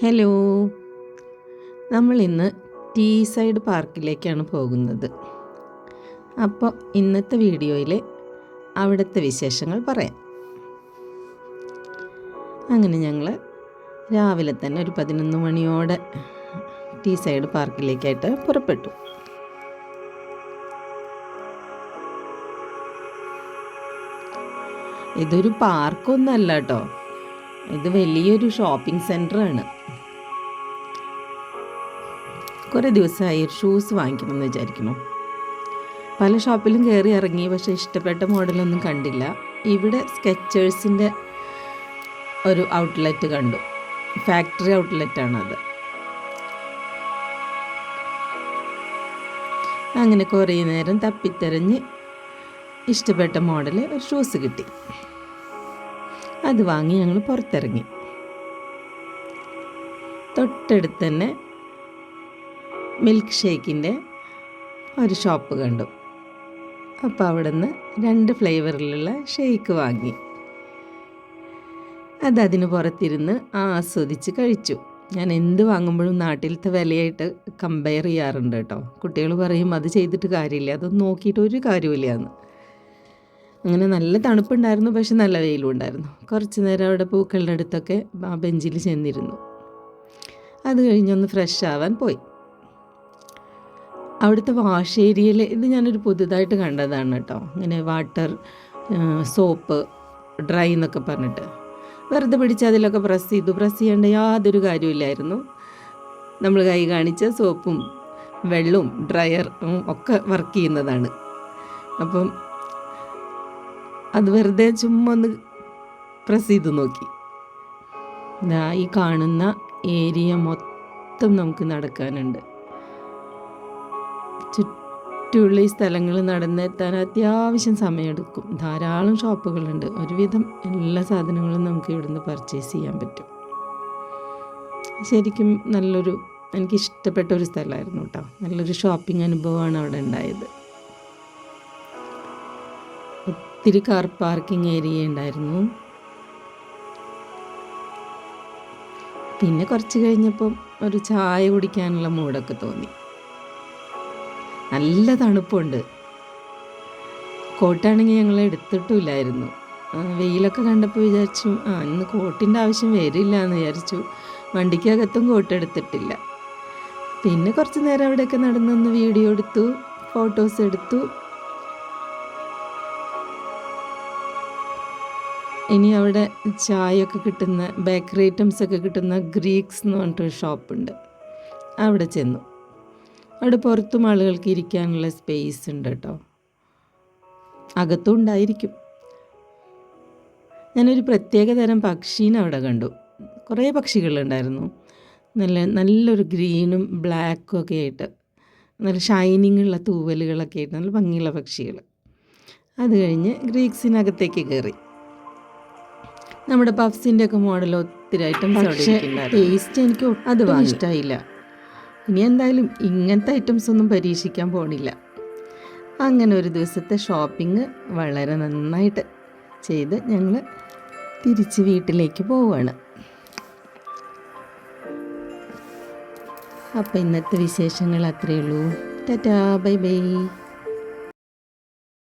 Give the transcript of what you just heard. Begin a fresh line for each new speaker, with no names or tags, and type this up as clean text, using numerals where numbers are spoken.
Hello, നമ്മളിന്ന് tea side പാർക്കിലേക്കാണ് പോകുന്നത്. അപ്പോൾ ഇന്നത്തെ വീഡിയോയിൽ അവിടുത്തെ വിശേഷങ്ങൾ പറയാം. അങ്ങനെ ഞങ്ങൾ രാവിലെ തന്നെ ഒരു 11 മണിയോടെ ടീ സൈഡ് പാർക്കിലേക്കായിട്ട് പുറപ്പെട്ടു. ഇതൊരു പാർക്കൊന്നല്ല കേട്ടോ, ഇത് വലിയൊരു ഷോപ്പിംഗ് സെൻറ്ററാണ്. കുറേ ദിവസമായി ഒരു ഷൂസ് വാങ്ങിക്കണമെന്ന് വിചാരിക്കണം. പല ഷോപ്പിലും കയറി ഇറങ്ങി, പക്ഷേ ഇഷ്ടപ്പെട്ട മോഡലൊന്നും കണ്ടില്ല. ഇവിടെ സ്കെച്ചേഴ്സിൻ്റെ ഒരു ഔട്ട്ലെറ്റ് കണ്ടു. ഫാക്ടറി ഔട്ട്ലെറ്റാണത്. അങ്ങനെ കുറേ നേരം തപ്പിത്തെരഞ്ഞ് ഇഷ്ടപ്പെട്ട മോഡൽ ഒരു ഷൂസ് കിട്ടി. അത് വാങ്ങി ഞങ്ങൾ പുറത്തിറങ്ങി. തൊട്ടടുത്ത് തന്നെ മിൽക്ക് ഷേക്കിൻ്റെ ഒരു ഷോപ്പ് കണ്ടു. അപ്പോൾ അവിടെ നിന്ന് 2 ഫ്ലേവറിലുള്ള ഷേക്ക് വാങ്ങി. അതിന് പുറത്തിരുന്ന് ആസ്വദിച്ച് കഴിച്ചു. ഞാൻ എന്ത് വാങ്ങുമ്പോഴും നാട്ടിലത്തെ വിലയായിട്ട് കമ്പയർ ചെയ്യാറുണ്ട് കേട്ടോ. കുട്ടികൾ പറയും അത് ചെയ്തിട്ട് കാര്യമില്ല, അതൊന്നും നോക്കിയിട്ട് ഒരു കാര്യമില്ല എന്ന്. അങ്ങനെ നല്ല തണുപ്പുണ്ടായിരുന്നു, പക്ഷെ നല്ല വെയിലും ഉണ്ടായിരുന്നു. കുറച്ച് നേരം അവിടെ പൂക്കളുടെ അടുത്തൊക്കെ ആ ബെഞ്ചിൽ ചെന്നിരുന്നു. അത് കഴിഞ്ഞൊന്ന് ഫ്രഷ് ആവാൻ പോയി. അവിടുത്തെ വാഷ് ഏരിയയിൽ ഇത് ഞാനൊരു പുതുതായിട്ട് കണ്ടതാണ് കേട്ടോ. ഇങ്ങനെ വാട്ടർ, സോപ്പ്, ഡ്രൈ എന്നൊക്കെ പറഞ്ഞിട്ട് വെറുതെ പിടിച്ച് അതിലൊക്കെ പ്രസ് ചെയ്യേണ്ട യാതൊരു കാര്യമില്ലായിരുന്നു. നമ്മൾ കൈ കാണിച്ച സോപ്പും വെള്ളവും ഡ്രയറും ഒക്കെ വർക്ക് ചെയ്യുന്നതാണ്. അപ്പം അത് വെറുതെ ചുമ്മാ ഒന്ന് പ്രസ് ചെയ്ത് നോക്കി. ഈ കാണുന്ന ഏരിയ മൊത്തം നമുക്ക് നടക്കാനുണ്ട്. ചുറ്റുള്ള ഈ സ്ഥലങ്ങൾ നടന്നെത്താൻ അത്യാവശ്യം സമയമെടുക്കും. ധാരാളം ഷോപ്പുകളുണ്ട്. ഒരുവിധം എല്ലാ സാധനങ്ങളും നമുക്ക് ഇവിടുന്ന് പർച്ചേസ് ചെയ്യാൻ പറ്റും. ശരിക്കും എനിക്കിഷ്ടപ്പെട്ട ഒരു സ്ഥലമായിരുന്നു കേട്ടോ. നല്ലൊരു ഷോപ്പിംഗ് അനുഭവമാണ് അവിടെ ഉണ്ടായത്. ഒത്തിരി കാർ പാർക്കിംഗ് ഏരിയ ഉണ്ടായിരുന്നു. പിന്നെ കുറച്ച് കഴിഞ്ഞപ്പം ഒരു ചായ കുടിക്കാനുള്ള മൂഡൊക്കെ തോന്നി. നല്ല തണുപ്പുണ്ട്. കോട്ടാണെങ്കിൽ ഞങ്ങൾ എടുത്തിട്ടില്ലായിരുന്നു. വെയിലൊക്കെ കണ്ടപ്പോൾ വിചാരിച്ചു ഇന്ന് കോട്ടിൻ്റെ ആവശ്യം വരില്ല എന്ന് വിചാരിച്ചു. വണ്ടിക്കകത്തും കോട്ട് എടുത്തിട്ടില്ല. പിന്നെ കുറച്ച് നേരം അവിടെയൊക്കെ നടന്നൊന്ന് വീഡിയോ എടുത്തു, ഫോട്ടോസ് എടുത്തു. ഇനി അവിടെ ചായയൊക്കെ കിട്ടുന്ന, ബേക്കറി ഐറ്റംസൊക്കെ കിട്ടുന്ന ഗ്രീക്സ് എന്ന് പറഞ്ഞിട്ടൊരു ഷോപ്പുണ്ട്. അവിടെ ചെന്നു. അവിടെ പുറത്തും ആളുകൾക്ക് ഇരിക്കാനുള്ള സ്പേസ് ഉണ്ട് കേട്ടോ. അകത്തും ഉണ്ടായിരിക്കും. ഞാനൊരു പ്രത്യേക തരം പക്ഷീനെ അവിടെ കണ്ടു. കുറേ പക്ഷികളുണ്ടായിരുന്നു. നല്ലൊരു ഗ്രീനും ബ്ലാക്കും ഒക്കെ ആയിട്ട്, നല്ല ഷൈനിങ് ഉള്ള തൂവലുകളൊക്കെ ആയിട്ട് നല്ല ഭംഗിയുള്ള പക്ഷികൾ. അത് കഴിഞ്ഞ് ഗ്രീക്സിനകത്തേക്ക് കയറി. നമ്മുടെ പഫ്സിൻ്റെ ഒക്കെ മോഡൽ ഒത്തിരി ഐറ്റംസ് അവിടെ ഇരിക്കുന്നുണ്ടായിരുന്നു. ടേസ്റ്റ് എനിക്ക് ഒട്ടും ഇഷ്ടമായില്ല. ഇനി എന്തായാലും ഇങ്ങനത്തെ ഐറ്റംസ് ഒന്നും പരീക്ഷിക്കാൻ പോണില്ല. അങ്ങനെ ഒരു ദിവസത്തെ ഷോപ്പിംഗ് വളരെ നന്നായിട്ട് ചെയ്ത് ഞങ്ങൾ തിരിച്ച് വീട്ടിലേക്ക് പോവുകയാണ്. അപ്പോൾ ഇന്നത്തെ വിശേഷങ്ങൾ അത്രയേ ഉള്ളൂ. Tata, bye bye.